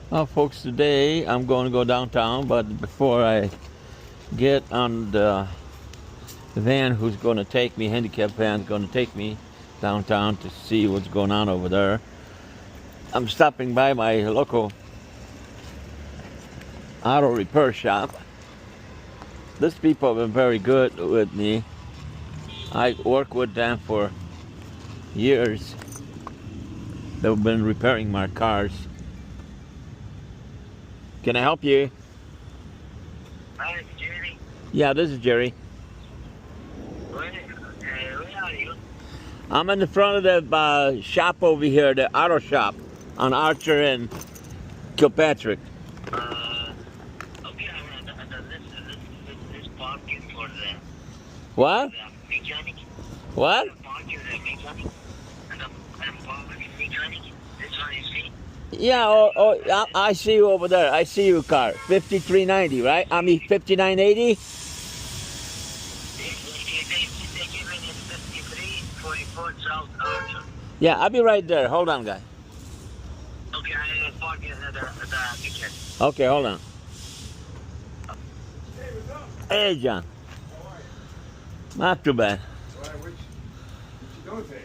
Well, folks, today I'm going to go downtown, but before I get on the van who's going to take me, handicap van going to take me downtown to see what's going on over there, I'm stopping by my local auto repair shop. These people have been very good with me. I work with them for years. They've been repairing my cars. Can I help you? Hi, Jerry. Yeah, this is Jerry. Where are you? I'm in the front of the shop over here, the auto shop on Archer and Kilpatrick. Okay, this park is for What? the mechanic. What? The park is the mechanic. And the park is mechanic. This one you see? Yeah, I see you over there. I see your car. 5390, right? I mean 5980? They give it in 5344 South Archer. Yeah, I'll be right there. Hold on, guy. Okay, I park in the kitchen. Okay, hold on. Hey, John. Not too bad. What you doing today?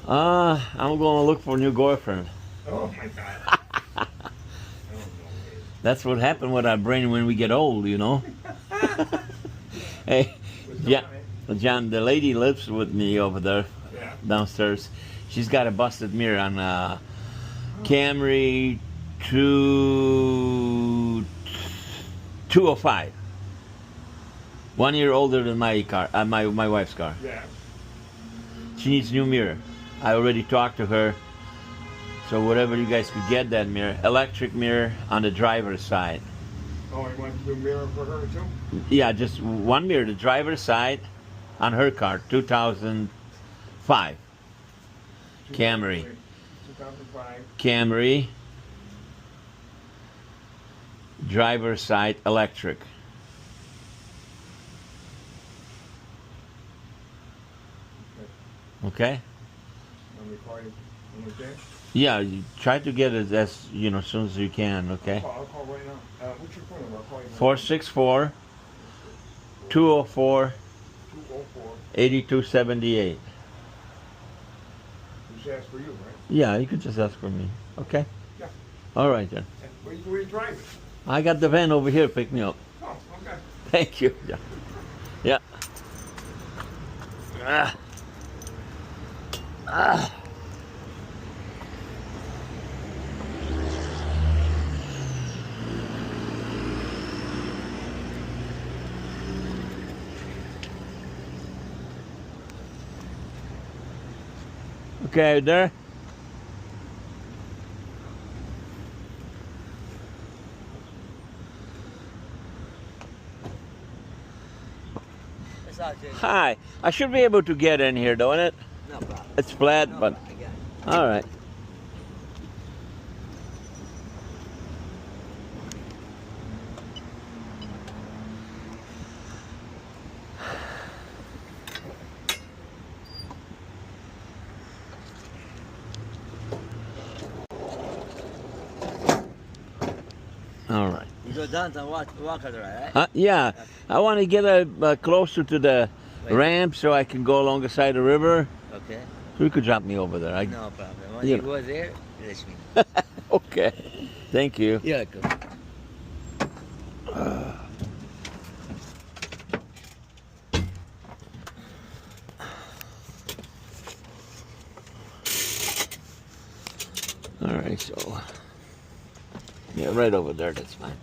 I'm going to look for a new girlfriend. Oh my God. Oh, no. That's what happened with our brain when we get old, you know. Hey, John, the lady lives with me over there downstairs. She's got a busted mirror on Camry 205. 1 year older than my car, my wife's car. Yeah. She needs a new mirror. I already talked to her. So whatever you guys could get that mirror, electric mirror on the driver's side. Oh, you want a new mirror for her too? Yeah, just one mirror, the driver's side on her car, 2005. Camry. 2005. Camry. Driver's side electric. Okay? Let me call you when we're there. Yeah, you try to get it as soon as you can. Okay? I'll call right now. What's your phone number? I'll call you. 464 204 204. 8278. Just ask for you, right? Yeah, you could just ask for me. Okay? Yeah. All right then. Where you driving? I got the van over here. Pick me up. Oh, okay. Thank you. Yeah. Yeah. Ah. Ah. Okay, there. Hi. I should be able to get in here, don't it? No problem. It's flat, No but problem. Again. all right. All right. You go down and walk it, right? Yeah, I want to get closer to the ramp so I can go along the side of the river. Okay. So you could drop me over there. No problem. When You you know. go there, let me. Okay. Thank you. You're welcome. All right, so yeah, right over there. That's fine.